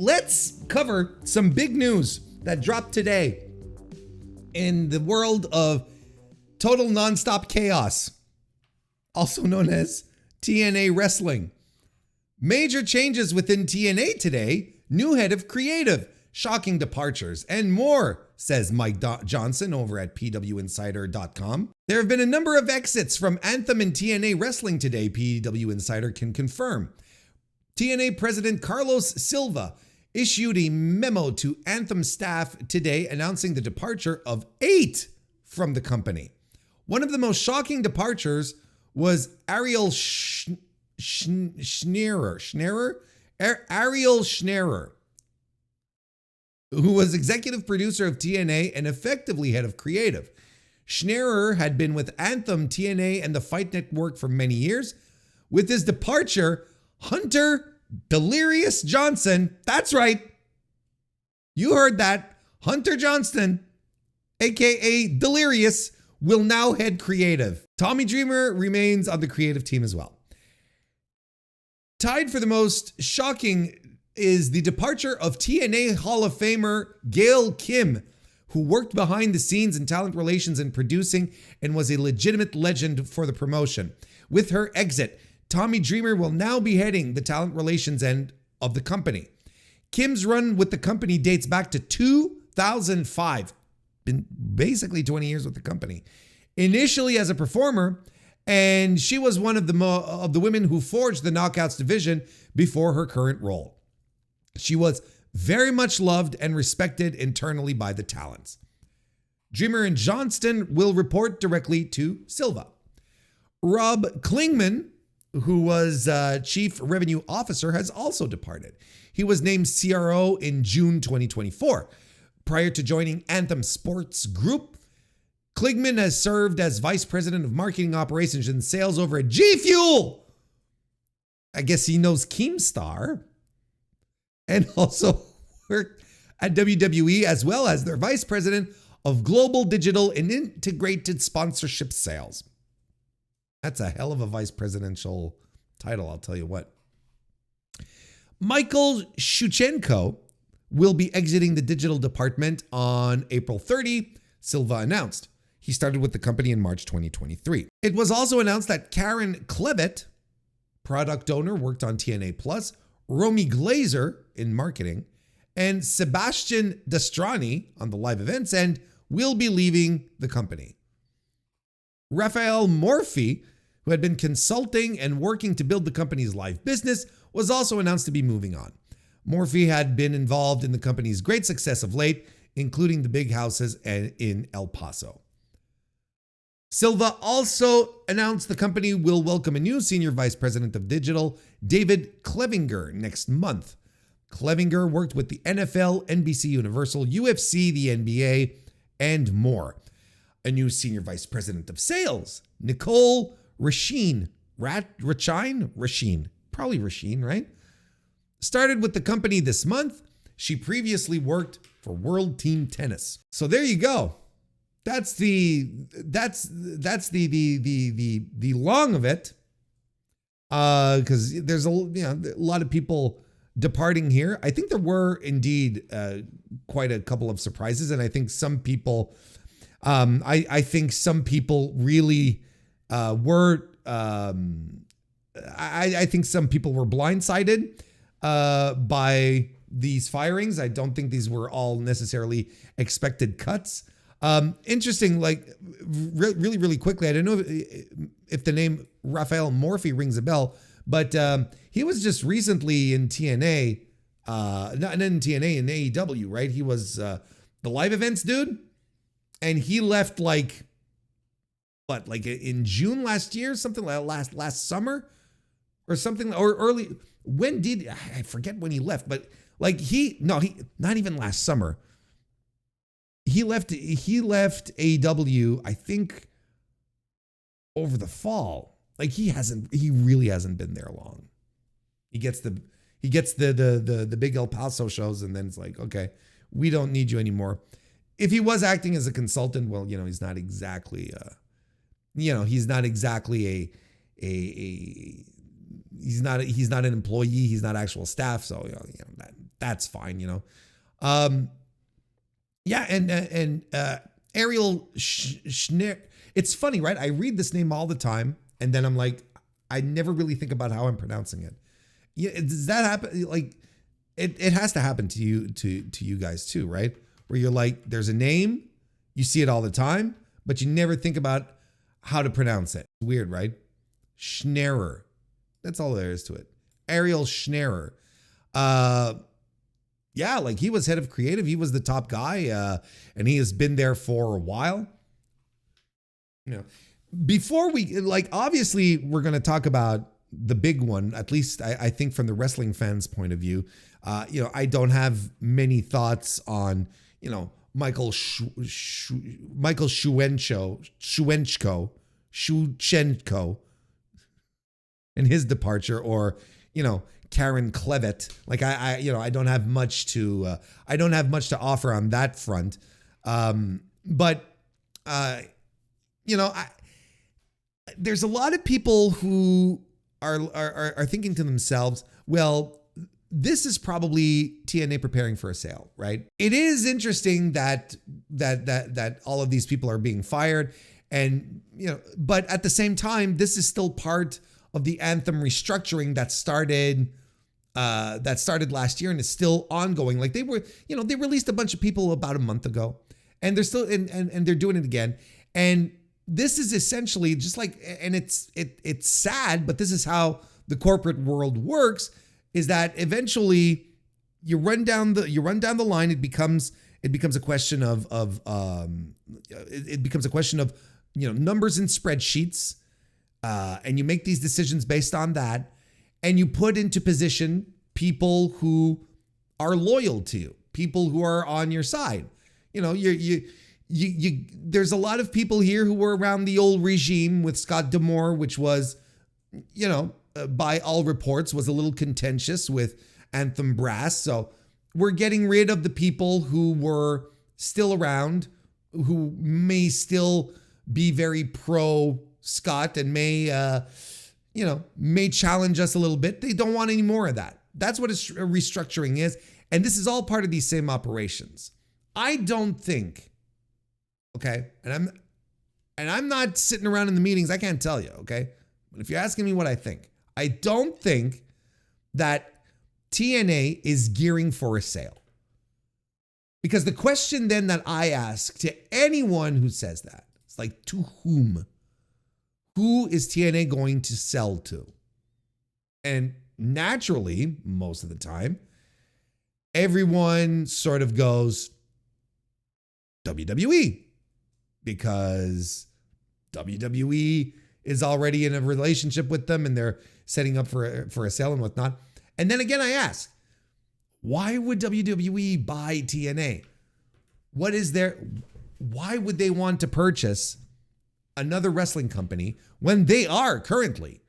let's cover some big news that dropped today in the world of total nonstop chaos, also known as TNA Wrestling. Major changes within TNA today, new head of creative, shocking departures, and more, says Mike Johnson over at pwinsider.com. There have been a number of exits from Anthem and TNA Wrestling today, PW Insider can confirm. TNA President Carlos Silva issued a memo to Anthem staff today announcing the departure of 8 from the company. One of the most shocking departures was Ariel Ariel Schnerer, who was executive producer of TNA and effectively head of creative. Schnerer had been with Anthem, TNA, and the Fight Network for many years. With his departure, Hunter Delirious Johnson, that's right, you heard that, Hunter Johnston, aka Delirious, will now head creative. Tommy Dreamer remains on the creative team as well. Tied for the most shocking is the departure of TNA Hall of Famer Gail Kim, who worked behind the scenes in talent relations and producing and was a legitimate legend for the promotion. With her exit, Tommy Dreamer will now be heading the talent relations end of the company. Kim's run with the company dates back to 2005, been basically 20 years with the company. Initially as a performer, and she was one of the women who forged the Knockouts division before her current role. She was very much loved and respected internally by the talents. Dreamer and Johnston will report directly to Silva. Rob Klingman, who was Chief Revenue Officer, has also departed. He was named CRO in June 2024. Prior to joining Anthem Sports Group, Klingman has served as Vice President of Marketing Operations and Sales over at G Fuel. I guess he knows Keemstar. And also worked at WWE as well as their Vice President of Global Digital and Integrated Sponsorship Sales. That's a hell of a vice presidential title, I'll tell you what. Michael Shuchenko will be exiting the digital department on April 30, Silva announced. He started with the company in March 2023. It was also announced that Karen Klevet, product owner, worked on TNA Plus, Romy Glazer in marketing, and Sebastian Destrani on the live events end will be leaving the company. Raphael Morphy, who had been consulting and working to build the company's live business, was also announced to be moving on. Morphy had been involved in the company's great success of late, including the big houses in El Paso. Silva also announced the company will welcome a new Senior Vice President of Digital, David Clevinger, next month. Clevinger worked with the NFL, NBC Universal, UFC, the NBA, and more. A new Senior Vice President of Sales, Nicole Rasheen. Rasheen. Probably Rasheen, right? Started with the company this month. She previously worked for World Team Tennis. So there you go. That's the long of it. Because there's a lot of people departing here. I think there were indeed quite a couple of surprises, and I think some people, I think some people really were. I think some people were blindsided by these firings. I don't think these were all necessarily expected cuts. Interesting, like really quickly. I don't know if the name Raphael Morphy rings a bell, but he was just recently in TNA, not in TNA, in AEW, right? He was the live events dude, and he left like in June last year, something like last summer or something, or early. When did I forget when he left? But like he not even last summer. He left AEW, I think, over the fall. Like he really hasn't been there long. He gets the big El Paso shows, and then it's like, okay, we don't need you anymore. If he was acting as a consultant, well, he's not exactly he's not an employee, he's not actual staff, so That's fine, you know. Yeah, and Ariel Schneer. It's funny, right? I read this name all the time, and then I'm like, I never really think about how I'm pronouncing it. Yeah, does that happen? Like, it has to happen to you guys too, right? Where you're like, there's a name, you see it all the time, but you never think about how to pronounce it. Weird, right? Schneerer. That's all there is to it. Ariel Schneerer. Yeah, like he was head of creative. He was the top guy, and he has been there for a while. You know, before we, like, obviously we're going to talk about the big one, at least I think from the wrestling fans' point of view. You know, I don't have many thoughts on, you know, Michael Shuchenko and his departure, or, you know, Karen Clevitt. Like I don't have much to offer on that front. But you know, there's a lot of people who are thinking to themselves, well, this is probably TNA preparing for a sale, right? It is interesting that all of these people are being fired, and, you know, but at the same time, this is still part of the Anthem restructuring that started last year and is still ongoing. Like they released a bunch of people about a month ago, and they're still and they're doing it again. And this is essentially just like, and it's sad, but this is how the corporate world works, is that eventually you run down the line. It becomes a question of you know, numbers in spreadsheets, and you make these decisions based on that, and you put into position people who are loyal to you, people who are on your side. You know, there's a lot of people here who were around the old regime with Scott D'Amore, which was, you know, by all reports, was a little contentious with Anthem brass. So we're getting rid of the people who were still around, who may still be very pro Scott and may challenge us a little bit. They don't want any more of that. That's what a restructuring is. And this is all part of these same operations. I don't think, okay, and I'm not sitting around in the meetings, I can't tell you, okay? But if you're asking me what I think, I don't think that TNA is gearing for a sale. Because the question then that I ask to anyone who says that, it's like, to whom? Who is TNA going to sell to? And naturally, most of the time, everyone sort of goes WWE, because WWE is already in a relationship with them and they're setting up for a sale and whatnot. And then again, I ask, why would WWE buy TNA? Why would they want to purchase another wrestling company when they are currently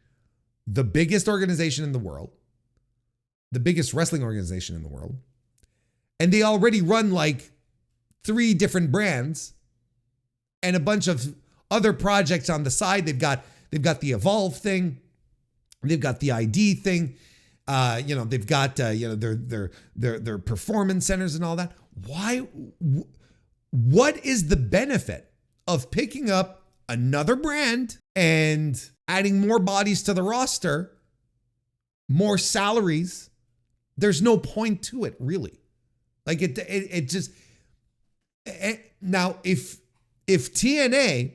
the biggest organization in the world, the biggest wrestling organization in the world, and they already run like 3 different brands and a bunch of other projects on the side? They've got the Evolve thing, they've got the ID thing, they've got their performance centers and all that. Why? What is the benefit of picking up another brand and adding more bodies to the roster, more salaries? There's no point to it, really. Like it just. Now, if TNA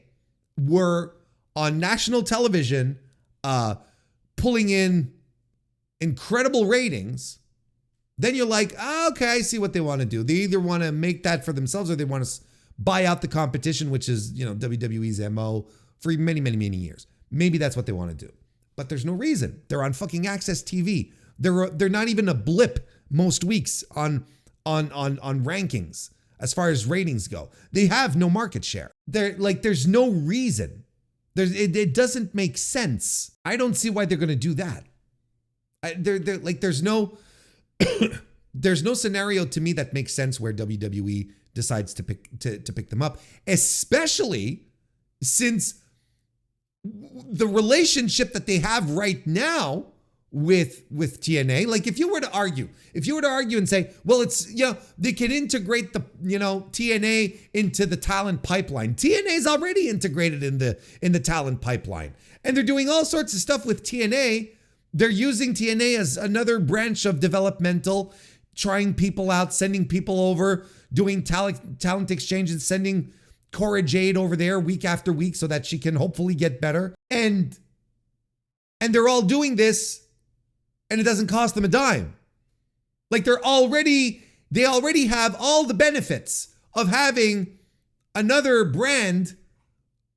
were on national television, pulling in incredible ratings, then you're like, okay, I see what they want to do. They either want to make that for themselves or they want to buy out the competition, which is, you know, WWE's MO for many, many, many years. Maybe that's what they want to do. But there's no reason. They're on fucking Access TV. They're not even a blip most weeks on rankings as far as ratings go. They have no market share. There's no reason. It doesn't make sense. I don't see why they're going to do that. There's no there's no scenario to me that makes sense where WWE decides to pick them up, especially since the relationship that they have right now with TNA. Like if you were to argue and say, well, it's, they can integrate the, TNA into the talent pipeline. TNA is already integrated in the talent pipeline. And they're doing all sorts of stuff with TNA. They're using TNA as another branch of developmental, trying people out, sending people over, doing talent exchanges, sending Cora Jade over there week after week so that she can hopefully get better. And they're all doing this, and it doesn't cost them a dime. Like they already have all the benefits of having another brand,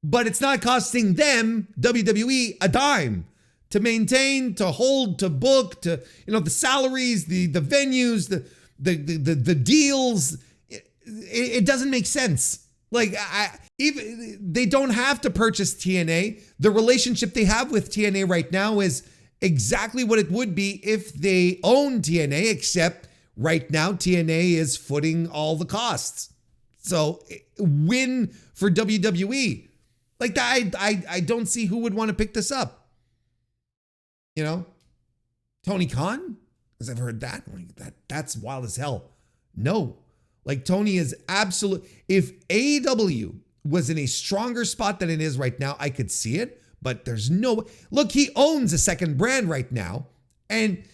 but it's not costing them, WWE, a dime to maintain, to hold, to book, to, the salaries, the venues, the deals. It doesn't make sense. Like even they don't have to purchase TNA. The relationship they have with TNA right now is exactly what it would be if they own TNA, except right now TNA is footing all the costs. So win for WWE. Like I don't see who would want to pick this up. Tony Khan? Because I've heard that. That's wild as hell. No. Like Tony is absolute. If AEW was in a stronger spot than it is right now, I could see it. But there's no, look, he owns a second brand right now and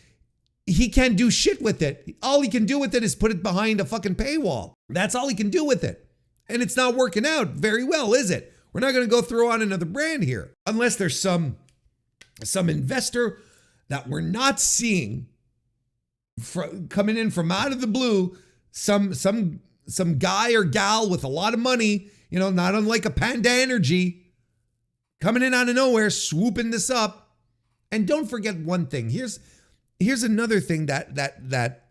he can't do shit with it. All he can do with it is put it behind a fucking paywall. That's all he can do with it. And it's not working out very well, is it? We're not going to go throw on another brand here unless there's some investor that we're not seeing coming in from out of the blue, some guy or gal with a lot of money, not unlike a Panda Energy, coming in out of nowhere, swooping this up. And don't forget one thing. Here's another thing that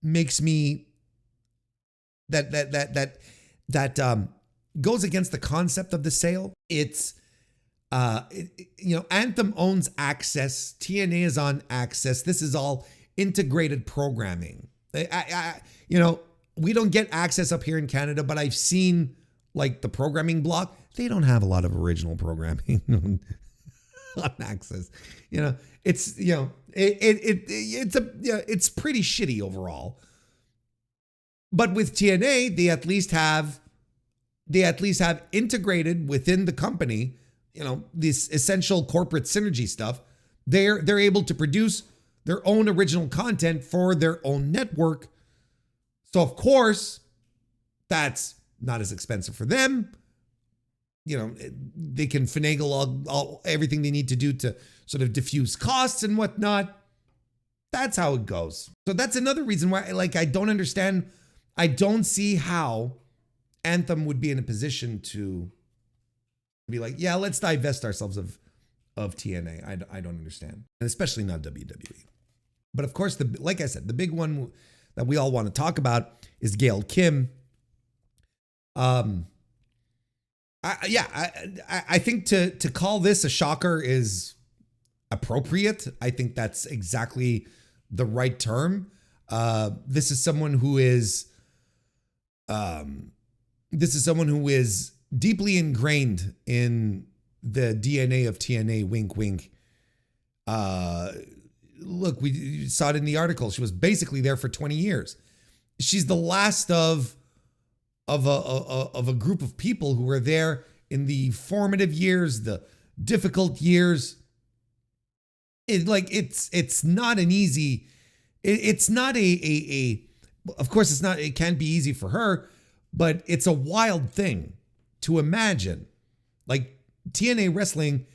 makes me that goes against the concept of the sale. It's Anthem owns Access. TNA is on Access. This is all integrated programming. We don't get Access up here in Canada, but I've seen like the programming block. They don't have a lot of original programming on Access. It's it's pretty shitty overall. But with TNA, they at least have integrated within the company, this essential corporate synergy stuff. They're able to produce their own original content for their own network. So of course, that's not as expensive for them. They can finagle all everything they need to do to sort of diffuse costs and whatnot. That's how it goes. So that's another reason why, I don't understand. I don't see how Anthem would be in a position to be like, yeah, let's divest ourselves of TNA. I don't understand, and especially not WWE. But of course, like I said, the big one that we all want to talk about is Gail Kim. I think to call this a shocker is appropriate. I think that's exactly the right term. This is someone who is deeply ingrained in the DNA of TNA. Wink, wink. Look, we saw it in the article. She was basically there for 20 years. She's the last of a group of people who were there in the formative years, the difficult years. It's not an easy. It's not of course, it's not. It can't be easy for her, but it's a wild thing to imagine, like TNA wrestling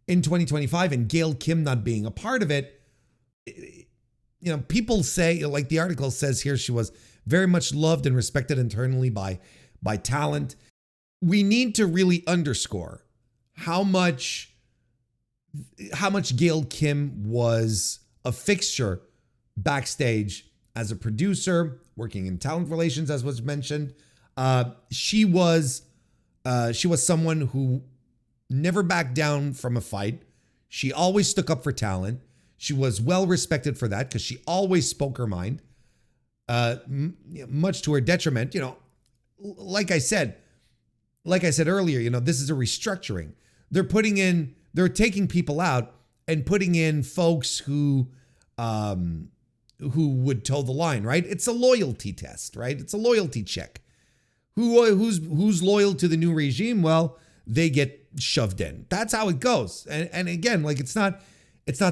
in 2025 and Gail Kim not being a part of it. People say, like the article says here, she was very much loved and respected internally by talent. We need to really underscore how much Gail Kim was a fixture backstage as a producer, working in talent relations, as was mentioned. She was someone who never backed down from a fight. She always stuck up for talent. She was well respected for that because she always spoke her mind, much to her detriment. Like I said earlier, this is a restructuring. They're taking people out and putting in folks who would toe the line, right? It's a loyalty test, right? It's a loyalty check. Who's loyal to the new regime? Well, they get shoved in. That's how it goes. And again, like it's not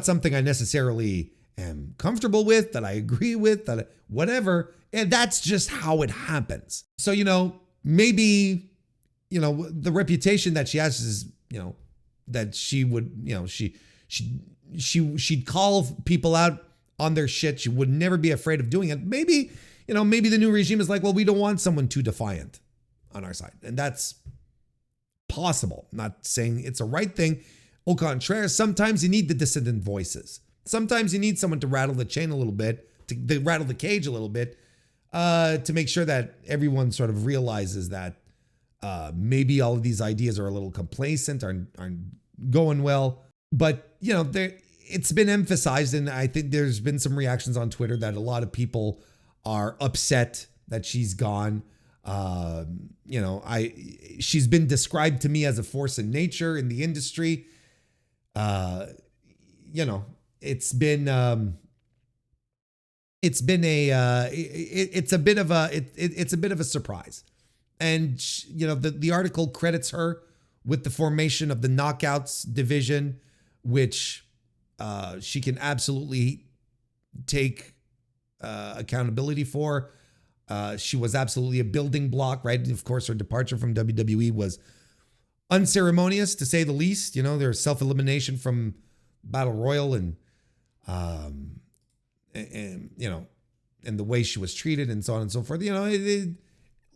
something I necessarily am comfortable with, that I agree with, that whatever. And that's just how it happens. So, maybe, the reputation that she has is, that she would, she'd call people out on their shit. She would never be afraid of doing it. Maybe the new regime is like, well, we don't want someone too defiant on our side. And that's possible. I'm not saying it's a right thing. Au contraire, sometimes you need the dissident voices. Sometimes you need someone to rattle the chain a little bit, to rattle the cage a little bit, to make sure that everyone sort of realizes that maybe all of these ideas are a little complacent, aren't going well. But, it's been emphasized, and I think there's been some reactions on Twitter that a lot of people are upset that she's gone. She's been described to me as a force in nature in the industry. It's been it's a bit of a surprise. And the article credits her with the formation of the Knockouts division, which she can absolutely take accountability for. She was absolutely a building block, right? Of course, her departure from WWE was unceremonious, to say the least. There's self-elimination from Battle Royal, and the way she was treated, and so on and so forth.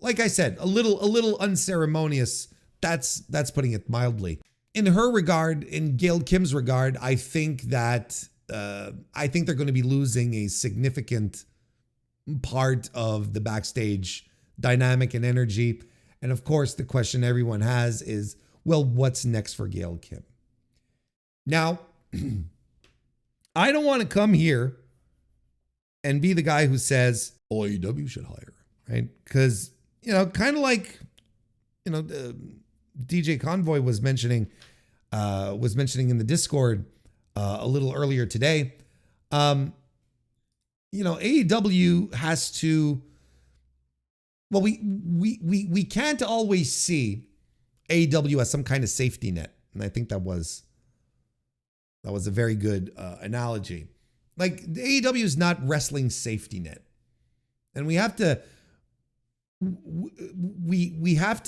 Like I said, a little unceremonious. That's putting it mildly. In her regard, in Gail Kim's regard, I think that they're going to be losing a significant part of the backstage dynamic and energy. And of course, the question everyone has is, well, what's next for Gail Kim? Now, I don't want to come here and be the guy who says, oh, AEW should hire her, right? Because, kind of like, DJ Convoy was mentioning in the Discord a little earlier today. AEW has to. Well, we can't always see AEW as some kind of safety net, and I think that was a very good analogy. Like, the AEW is not wrestling safety net, and we have to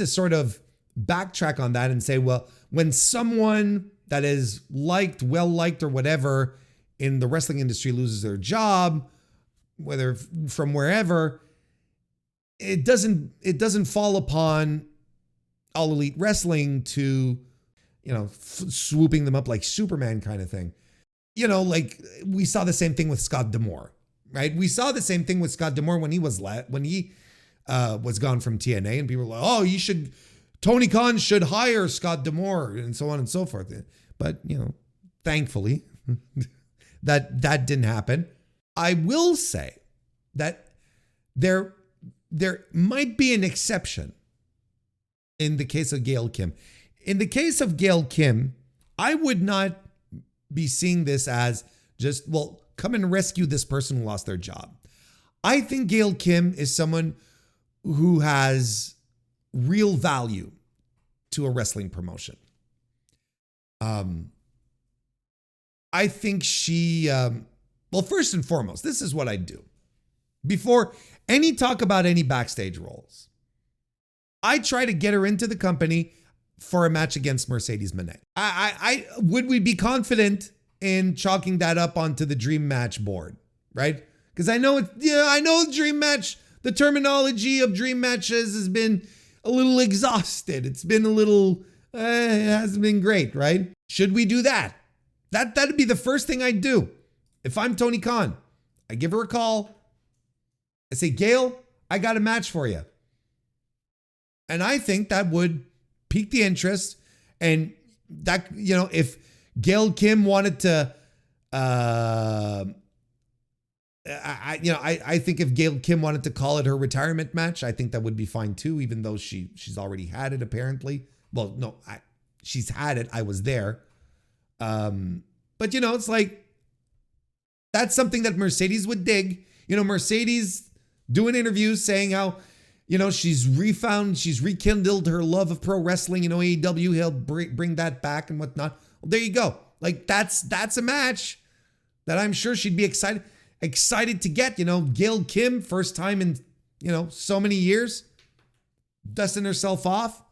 sort of backtrack on that and say, well, when someone that is well liked or whatever in the wrestling industry loses their job, whether from wherever, it doesn't fall upon All Elite Wrestling to, swooping them up like Superman kind of thing. Like we saw the same thing with Scott D'Amore, right? We saw the same thing with Scott D'Amore when he was gone from TNA, and people were like, oh, Tony Khan should hire Scott D'Amore, and so on and so forth. But, thankfully, that didn't happen. I will say that there might be an exception in the case of Gail Kim. In the case of Gail Kim, I would not be seeing this as just, well, come and rescue this person who lost their job. I think Gail Kim is someone who has real value to a wrestling promotion. I think she, well, first and foremost, this is what I do. Before any talk about any backstage roles, I try to get her into the company for a match against Mercedes Moné. Would we be confident in chalking that up onto the dream match board, right? Because I know dream match, the terminology of dream matches has been a little exhausted. It's been a little, it hasn't been great, right? Should we do that? That'd be the first thing I'd do. If I'm Tony Khan, I give her a call. I say, Gail, I got a match for you. And I think that would pique the interest. And that, if Gail Kim wanted to, I think if Gail Kim wanted to call it her retirement match, I think that would be fine too, even though she's already had it apparently. Well, no, she's had it. I was there. But, it's like, that's something that Mercedes would dig. Mercedes doing interviews saying how, she's rekindled her love of pro wrestling. AEW, he'll bring that back and whatnot. Well, there you go. Like, that's a match that I'm sure she'd be excited to get. Gail Kim, first time in, so many years, dusting herself off,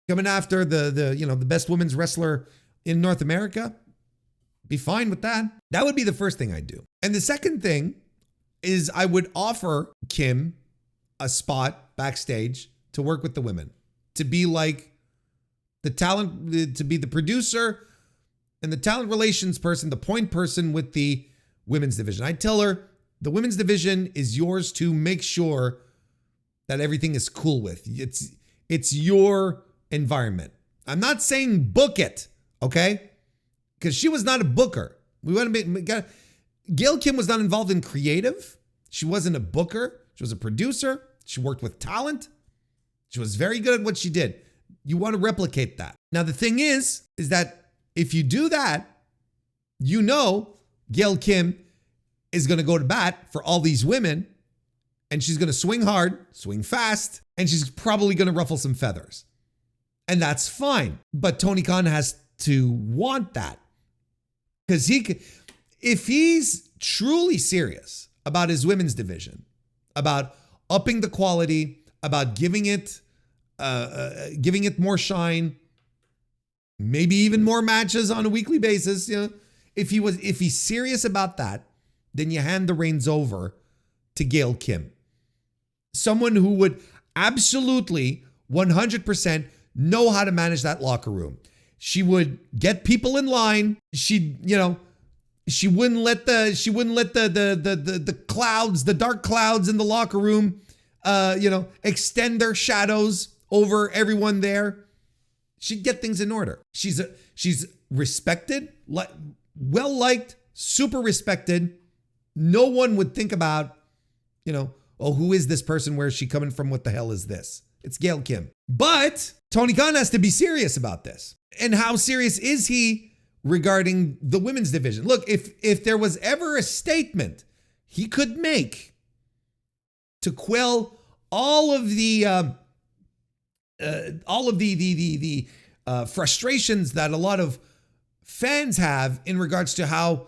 coming after the best women's wrestler in North America. Be fine with that. That would be the first thing I'd do. And the second thing is I would offer Kim a spot backstage to work with the women, to be like the talent, to be the producer and the talent relations person, the point person with the women's division. I'd tell her the women's division is yours to make sure that everything is cool with. It's your environment. I'm not saying book it, okay? Because she was not a booker. Gail Kim was not involved in creative. She wasn't a booker. She was a producer. She worked with talent. She was very good at what she did. You want to replicate that. Now, the thing is that if you do that, Gail Kim is going to go to bat for all these women, and she's going to swing hard, swing fast, and she's probably going to ruffle some feathers. And that's fine. But Tony Khan has to want that. Because if he's truly serious about his women's division, about upping the quality, about giving it more shine, maybe even more matches on a weekly basis, if he's serious about that, then you hand the reins over to Gail Kim, someone who would absolutely 100% know how to manage that locker room. She would get people in line. She wouldn't let the clouds, the dark clouds in the locker room, extend their shadows over everyone there. She'd get things in order. She's respected, well liked, super respected. No one would think about, who is this person? Where is she coming from? What the hell is this? It's Gail Kim. But Tony Khan has to be serious about this. And how serious is he regarding the women's division? Look, if there was ever a statement he could make to quell all of the frustrations that a lot of fans have in regards to how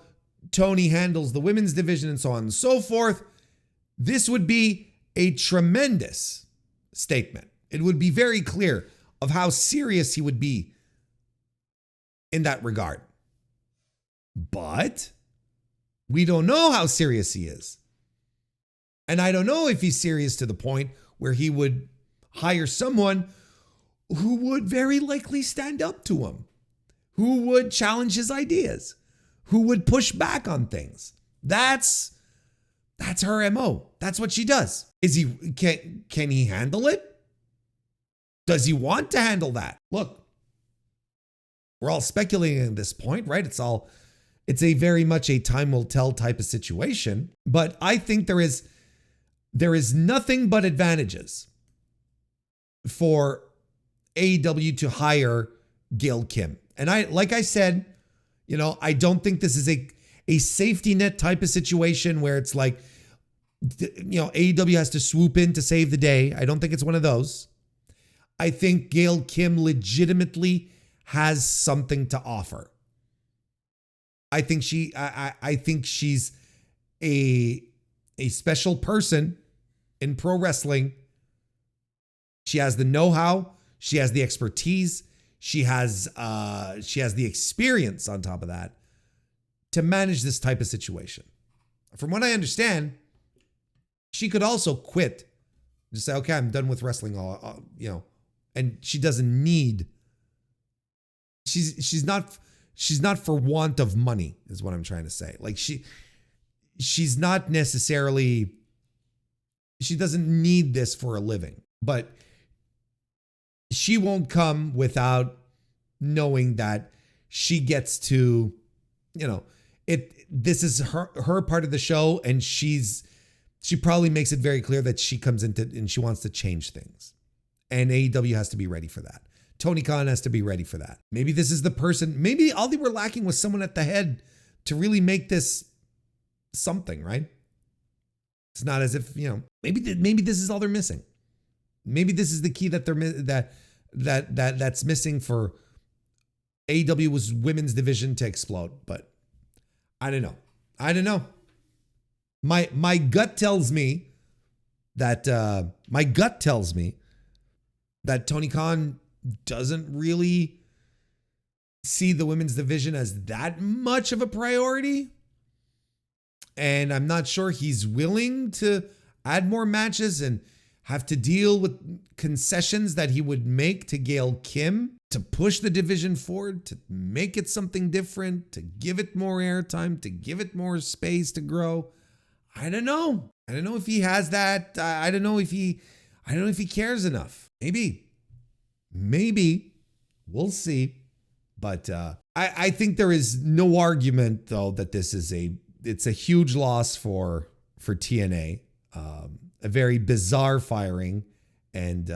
Tony handles the women's division and so on and so forth, this would be a tremendous statement. It would be very clear of how serious he would be in that regard. But we don't know how serious he is. And I don't know if he's serious to the point where he would hire someone who would very likely stand up to him, who would challenge his ideas, who would push back on things. That's her MO. That's what she does. Can he handle it? Does he want to handle that? Look, we're all speculating at this point, right? It's a very much a time will tell type of situation, but I think there is nothing but advantages for AEW to hire Gail Kim. And like I said, I don't think this is a safety net type of situation where it's like, AEW has to swoop in to save the day. I don't think it's one of those. I think Gail Kim legitimately has something to offer. I think she's a special person in pro wrestling. She has the know-how, she has the expertise, she has the experience on top of that to manage this type of situation. From what I understand, she could also quit. Just say, okay, I'm done with wrestling, and she doesn't need. She's not for want of money, is what I'm trying to say. Like she's not necessarily. She doesn't need this for a living, but she won't come without knowing that she gets to, this is her part of the show, and she probably makes it very clear that she comes into and she wants to change things. And AEW has to be ready for that. Tony Khan has to be ready for that. Maybe this is the person. Maybe all they were lacking was someone at the head to really make this something, right? It's not as if, maybe this is all they're missing. Maybe this is the key that that's missing for AEW's women's division to explode. But I don't know. My gut tells me that Tony Khan doesn't really see the women's division as that much of a priority. And I'm not sure he's willing to add more matches and have to deal with concessions that he would make to Gail Kim to push the division forward, to make it something different, to give it more airtime, to give it more space to grow. I don't know. I don't know if he has that. I don't know if he cares enough. Maybe. We'll see. But I think there is no argument, though, that it's a huge loss for TNA. A very bizarre firing, and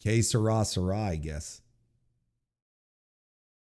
que sera, I guess.